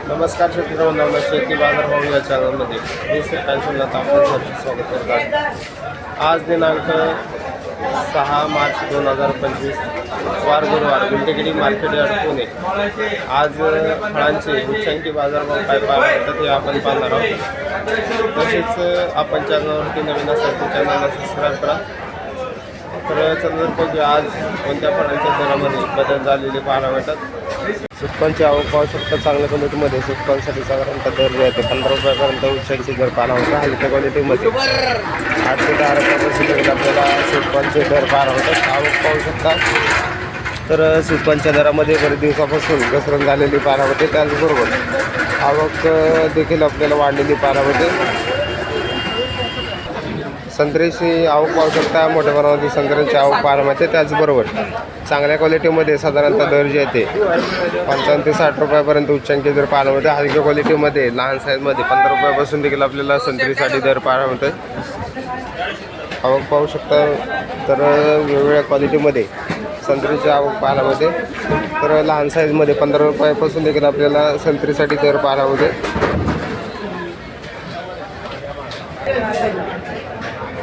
नमस्कार शेतकऱ्यांना शेती बाजारभाव या चॅनलमध्ये मी श्रीकांत आपलं स्वागत करत आहे। आज दिनांक 6 मार्च 2025 वार गुरुवार गुंटेगिरी मार्केट यार्ड पुणे। आज फळांचे उच्चांकी बाजारभाव काय पाहतात हे आपण पाहणार आहोत। तसेच आपण चॅनलवरती नवीन असाल तर चॅनलला सबस्क्राईब करा। तर चला बघूया आज कोणत्या फळांच्या दरामध्ये बदल झालेले पाहायला मिळतात। सुटकांची आवक पाहू शकता चांगल्या क्वालिटीमध्ये सुटकांसाठी साधारणतः दर जे आहे ते 15 रुपयापर्यंत उच्चांकी दर पाहायला होता। हलक्या क्वालिटीमध्ये 8 ते 10 रुपयापासून आपल्याला सुटकांचे दर पाहायला होतात। आवक पाहू शकता तर सुटकांच्या दरामध्ये बरेच दिवसापासून घसरण झालेली पाहायला होते। त्याचबरोबर आवक देखील आपल्याला वाढलेली पाहायला होते। संत्र्याची आवक पाहू शकता मोठ्या प्रमाणात संत्र्यांची आवक पाहायला मिळते। त्याचबरोबर चांगल्या क्वालिटीमध्ये साधारणतः दर जे आहे ते 55 ते 60 रुपयापर्यंत उच्चांकी दर पाहायला मिळते। हलक्या क्वालिटीमध्ये लहान साईजमध्ये 15 रुपयापासून देखील आपल्याला संत्रीसाठी दर पाहायला मिळते। आवक पाहू शकता तर वेगवेगळ्या क्वालिटीमध्ये संत्रीची आवक पाहायला मिळते। तर लहान साईजमध्ये 15 रुपयापासून देखील आपल्याला संत्रीसाठी दर पाहायला मिळते।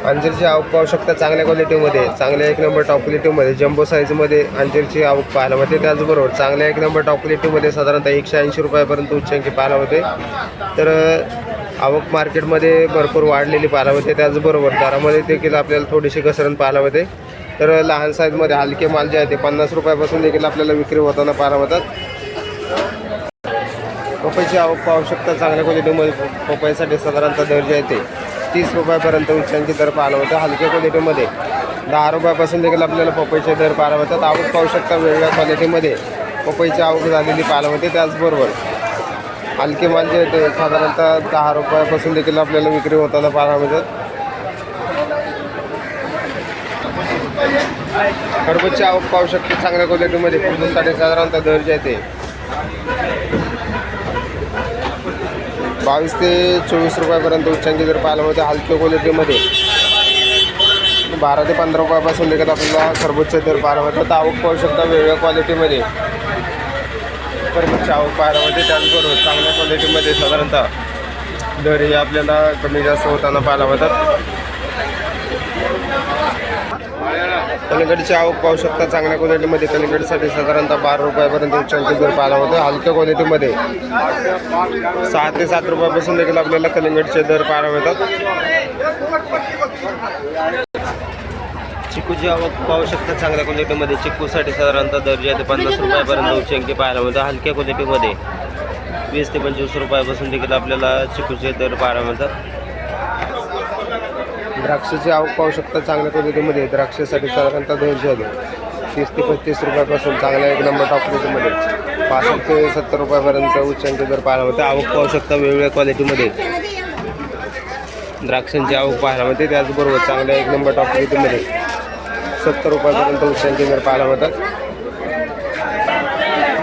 अंजीरची आवक पाहू शकता चांगल्या क्वालिटीमध्ये चांगल्या 1 नंबर टॉप क्वालिटीमध्ये जम्बो साईजमध्ये अंजीरची आवक पाहायला मिळते। त्याचबरोबर चांगल्या 1 नंबर टॉप क्वालिटीमध्ये साधारणतः 180 रुपयापर्यंत उच्चांकी पाहायला मिळते। तर आवक मार्केटमध्ये भरपूर वाढलेली पाहायला मिळते। त्याचबरोबर दरामध्ये देखील आपल्याला थोडीशी घसरण पाहायला मिळते। तर लहान साईजमध्ये हलके माल जे आहे ते 50 रुपयापासून देखील आपल्याला विक्री होताना पाहायला मिळतात। पपईची आवक पाहू शकता चांगल्या क्वालिटीमध्ये पपईसाठी साधारणतः दर जे आहे ते 30 रुपयापर्यंत उच्चांकी दर पाहायला होतं। हलक्या क्वालिटीमध्ये 10 रुपयापासून देखील आपल्याला पपईचे दर पाहायला होतात। आवक पाहू शकता वेगवेगळ्या क्वालिटीमध्ये पपईची आवक झालेली पाहायला होते। त्याचबरोबर हलके माल जे आहे ते साधारणतः 10 रुपयापासून देखील आपल्याला विक्री होताना पाहायला मिळतात। खरबूजची आवक पाहू शकता चांगल्या क्वालिटीमध्ये खरबूजसाठी साधारणतः दर जे आहे ते 22 ते 24 रुपयापर्यंत उच्चांकी दर पाहायला मिळते। हलक्या क्वालिटीमध्ये 12 ते 15 रुपयापासून देखील आपल्याला खरबूजचे दर पाहायला मिळतात। आवक पाहू शकता वेगवेगळ्या क्वालिटीमध्ये खरबूजची आवक पाहायला मिळते। त्याचबरोबर चांगल्या क्वालिटीमध्ये साधारणतः दर हे आपल्याला कमी जास्त होताना पाहायला मिळतात। कलिंगडची आवक पाहू शकता चांगल्या क्वालिटीमध्ये कलिंगडसाठी साधारणतः 12 रुपयापर्यंत उच्चांकी दर पाहायला मिळतो। हलक्या क्वालिटीमध्ये 6 ते 7 रुपयापासून देखील आपल्याला कलिंगडचे दर पाहायला मिळतात। चिकूची आवक पाहू शकता चांगल्या क्वालिटीमध्ये चिकूसाठी साधारणतः दर जे आहे ते 50 रुपयापर्यंत उच्चांकी पाहायला मिळतो। हलक्या क्वालिटीमध्ये 20 ते 25 रुपयापासून देखील आपल्याला चिकूचे दर पाहायला मिळतात। द्राक्षाची आवक पाहू शकता चांगल्या क्वालिटीमध्ये द्राक्षासाठी साधारणतः दर जे आहे 30 ते 35 रुपयापासून चांगल्या 1 नंबर टॉप क्वालिटीमध्ये 65 ते 70 रुपयापर्यंत उच्चांकी दर पाहायला मिळते। आवक पाहू शकता वेगवेगळ्या क्वालिटीमध्ये द्राक्षांची आवक पाहायला मिळते। त्याचबरोबर चांगल्या 1 नंबर टॉप क्वालिटीमध्ये 70 रुपयापर्यंत उच्चांकी दर पाहायला मिळतात।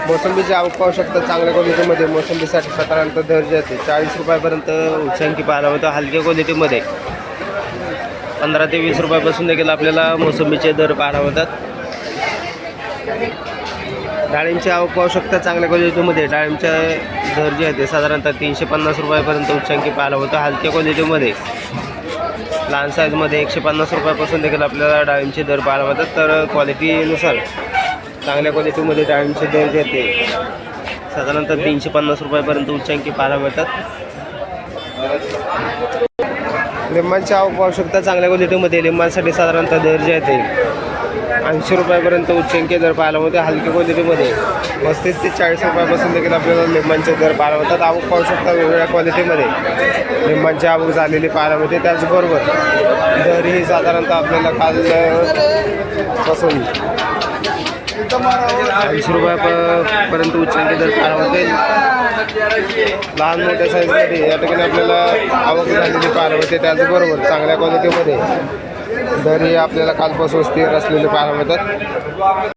मोसंबीची आवक पाहू शकता चांगल्या क्वालिटीमध्ये मोसंबीसाठी साधारणतः दर जे आहे 40 रुपयापर्यंत उच्चांकी पाहायला मिळतं। हलक्या क्वालिटीमध्ये 15 ते 20 रुपयापासून देखील आपल्याला मोसंबीचे दर पाहायला मिळतात। डाळिंबची आवक पाहू शकता चांगल्या क्वालिटीमध्ये डाळिंबचे दर जे आहे ते साधारणतः 350 रुपयापर्यंत उच्चांकी पाहायला होतं। हलक्या क्वालिटीमध्ये लहान साईजमध्ये 150 रुपयापासून देखील आपल्याला डाळिंबचे दर पाहायला मिळतात। तर क्वालिटीनुसार चांगल्या क्वालिटीमध्ये डाळिंबचे दर जे आहेत ते साधारणतः 350 रुपयापर्यंत उच्चांकी पाहायला मिळतात। लिंबांची आवक पाहू शकता चांगल्या क्वालिटीमध्ये लिंबांसाठी साधारणतः दर जे आहे ते 80 रुपयापर्यंत उच्चांकी दर पाहायला मिळते। हलक्या क्वालिटीमध्ये 35 ते 40 रुपयापासून देखील आपल्याला लिंबांचे दर पाहायला मिळतात। आवक पाहू शकता वेगवेगळ्या क्वालिटीमध्ये लिंबांची आवक झालेली पाहायला मिळते। त्याचबरोबर दर ही साधारणतः आपल्याला कालपासून 80 रुपयापर्यंत उच्चांकी दर पाहायला मिळते। लहान मोठ्या साईजमध्ये या ठिकाणी आपल्याला आवक झालेली पाहायला मिळते। त्याचबरोबर चांगल्या क्वालिटीमध्ये दर हे आपल्याला कालपासून स्थिर असलेले पाहायला मिळतात।